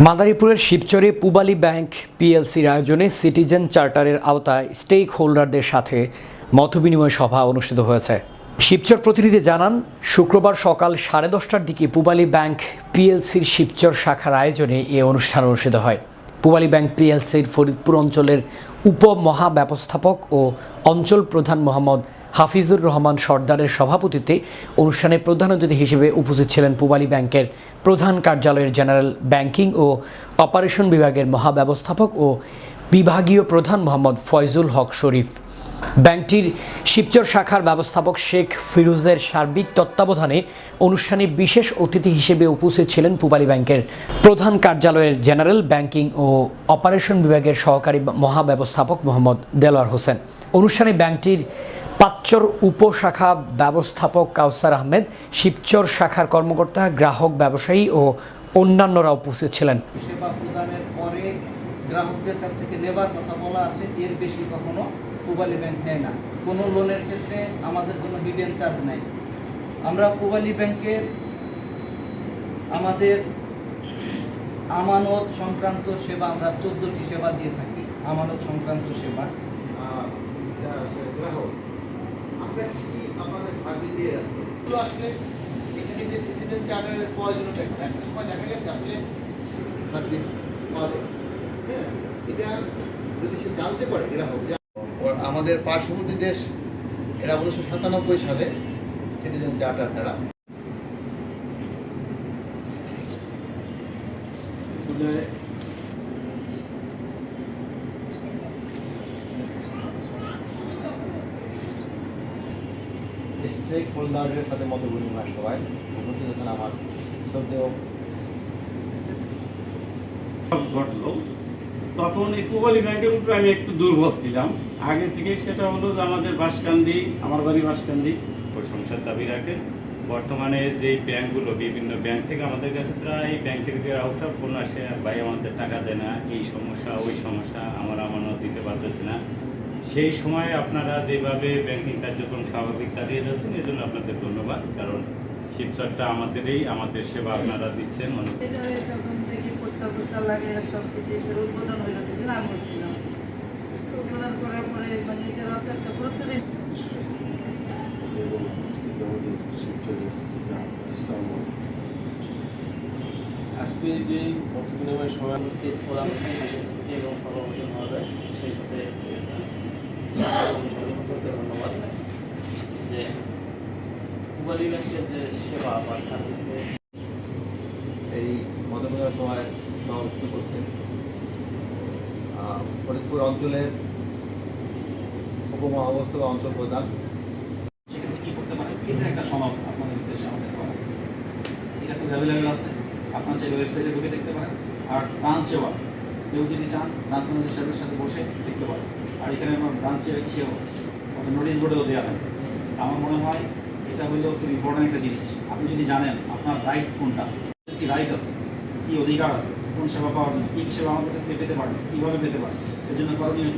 মাদারীপুরের শিবচরে পূবালী ব্যাংক পিএলসির আয়োজনে সিটিজেন চার্টারের আওতায় স্টেক হোল্ডারদের সাথে মতবিনিময় সভা অনুষ্ঠিত হয়েছে। শিবচর প্রতিনিধি জানান, শুক্রবার সকাল 10:30টার দিকে পূবালী ব্যাংক পিএলসির শিবচর শাখার আয়োজনে এ অনুষ্ঠান অনুষ্ঠিত হয়। পূবালী ব্যাংক পিএলসির ফরিদপুর অঞ্চলের উপমহাব্যবস্থাপক ও অঞ্চল প্রধান মোহাম্মদ হাফিজুর রহমান সর্দারের সভাপতিত্বে অনুষ্ঠানে প্রধান অতিথি হিসেবে উপস্থিত ছিলেন পূবালী ব্যাংকের প্রধান কার্যালয়ের জেনারেল ব্যাংকিং ও অপারেশন বিভাগের মহাব্যবস্থাপক ও বিভাগীয় প্রধান মোহাম্মদ ফয়জুল হক শরীফ। ব্যাংকটির শিবচর শাখার ব্যবস্থাপক শেখ ফিরোজের সার্বিক তত্ত্বাবধানে অনুষ্ঠানে বিশেষ অতিথি হিসেবে উপস্থিত ছিলেন পূবালী ব্যাংকের প্রধান কার্যালয়ের জেনারেল ব্যাংকিং ও অপারেশন বিভাগের সহকারী মহাব্যবস্থাপক মোহাম্মদ দেলোয়ার হোসেন। অনুষ্ঠানে ব্যাংকটির পাঁচচর উপশাখা ব্যবস্থাপক কাউসার আহমেদ, শিবচর শাখার কর্মকর্তা, গ্রাহক, ব্যবসায়ী ও অন্যান্যরা উপস্থিত ছিলেন। সেবা প্রদানের পরে গ্রাহকদের কাছ থেকে নেবার কথা বলা আছে, এর বেশি কখনো পূবালী ব্যাংক নেয় না। কোনো লোনের ক্ষেত্রে আমাদের জন্য হিডেন চার্জ নাই। আমরা পূবালী ব্যাংকে আমাদের আমানত সংক্রান্ত সেবা আমরা 14টি সেবা দিয়ে থাকি। আমানত সংক্রান্ত সেবা গ্রাহক আমরা কি আপনাদের সার্ভিস দিয়ে যাচ্ছি আসলে এখানে যে সিটিজেন চার্টারের প্রয়োজনীয়তা একটা সময় দেখা গেছে আসলে সার্ভিস পাবে, হ্যাঁ, এটা যদি সে জানতে পারে গ্রাহক যে আমাদের পার্শ্ববর্তী দেশ এরা 1997 সালে সিটিজেন চার্টার তারা স্টেক হোল্ডারদের সাথে মত বিনিময় সভায় উপস্থিত আছেন আমার শ্রদ্ধেয়। ঘটলো তখন এই পূবালী ব্যাংকের উপরে আমি একটু দুর্বল ছিলাম আগে থেকে। সেটা হলো যে আমাদের বাঁশকান্দি, আমার বাড়ি বাঁশকান্দি, প্রশংসার দাবি রাখে। বর্তমানে যে ব্যাংকগুলো, বিভিন্ন ব্যাংক থেকে আমাদের কাছে প্রায় ব্যাংকের গ্রাহকরা ফোন আসে, ভাই আমাদের টাকা দেয় না, এই সমস্যা ওই সমস্যা, আমার আমানত দিতে পারতেছি না। সেই সময় আপনারা যেভাবে ব্যাংকিং কার্যক্রম স্বাভাবিক চালিয়ে যাচ্ছেন, এই জন্য আপনাদের ধন্যবাদ। কারণ শিবচরটা আমাদের সেবা আপনারা দিচ্ছেন। উদ্বোধন হইল, সেদিন আমি ছিলাম। উদ্বোধন করার পরে মানে এটার অত একটা গুরুত্ব নেই। আজকে যে মতবিনিময় সভা প্রধান এবং সভাপতি মহোদয়, সেই সাথে ধন্যবাদ যে পূবালী ব্যাংকের যে সেবা বা সার্ভিসে এই মতবিনিময় সভায় সভাপতিত্ব করছেন ফরিদপুর অঞ্চলের উপমহাব্যবস্থাপক অঞ্চল প্রধান। সেক্ষেত্রে কী করতে পারে, এটা একটা সনদ আপনাদের উদ্দেশ্যে আমাদের করা। এটা খুব অ্যাভেলেবেল আছে, আপনারা চাইলে ওয়েবসাইটে ঢুকে দেখতে পারেন। আর ব্রাঞ্চেও আছে, কেউ যদি চান ব্রাঞ্চ ম্যানেজার সাহেবের সাথে বসে দেখতে পারেন। আর এখানে আমার ব্রাঞ্চে সেও নোটিশ বোর্ডেও দেওয়া হয়। আমার মনে হয় এটা হলো খুব ইম্পর্ট্যান্ট একটা জিনিস। আপনি যদি জানেন আপনার রাইট কোনটা, কী রাইট আছে, কী অধিকার আছে, কোন সেবা পাওয়ার জন্য, কী সেবা আমাদের কাছ থেকে পেতে পারেন, কীভাবে পেতে পারেন, এর জন্য করণীয়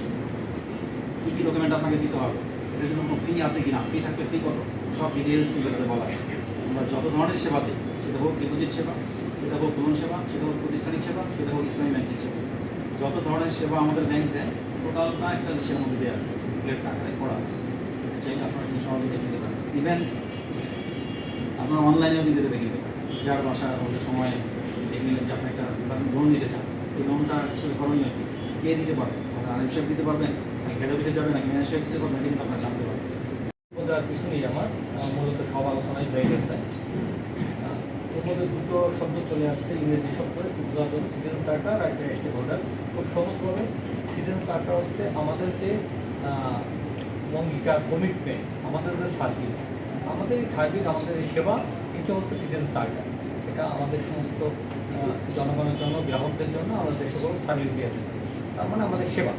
কী কী ডকুমেন্ট আপনাকে দিতে হবে, এটার জন্য কোনো ফি আছে কি না, ফি থাকলে ফি কত, সব ডিটেলস কিন্তু বলা আছে। আমরা যত ধরনের সেবা দিই, সেটা হোক ডিপোজিট সেবা, সেটা হোক লোন সেবা, সেটা হোক প্রতিষ্ঠানিক সেবা, সেটা হোক ইসলামী ব্যাংকিং সেবা, যত ধরনের সেবা আমাদের ব্যাংক দেয় টোটালটা একটা লিস্টের মধ্যে দেওয়া আছে, প্লেট টাকায় করা আছে। চাইলে আপনারা কিন্তু সহজে দেখে নিতে পারেন। ইভেন আপনারা অনলাইনেও কিন্তু দেখে নিতে পারেন। যার বাসার ওদের সময় দেখে নিলেন যে আপনি একটা লোন নিতে চান, এই লোনটা আসলে করণীয় কে দিতে পারবে, আপনার আলিম সাহেব দিতে পারবেন, হেড অফিসে যাবেন নাকি ম্যানেজার সাহেব দিতে পারবেন, কিন্তু আপনারা জানতে পারবেন। ওদের কিছু নেই, আমার মূলত সব আলোচনায় হয়ে গেছে। এর মধ্যে দুটো শব্দ চলে আসছে ইংরেজি শব্দ, বোঝার জন্য সিটিজেন চার্টার আর একটা স্টেক হোল্ডার। খুব সহজভাবে সিটিজেন চার্টার হচ্ছে আমাদের যে অঙ্গীকার, কমিটমেন্ট, আমাদের যে সার্ভিস, আমাদের এই সার্ভিস, আমাদের এই সেবা, এটা হচ্ছে সিটিজেন চার্টার। এটা আমাদের সমস্ত জনগণের জন্য, গ্রাহকদের জন্য আমরা যে সকল সার্ভিস দিয়ে থাকি, তার মানে আমাদের সেবা।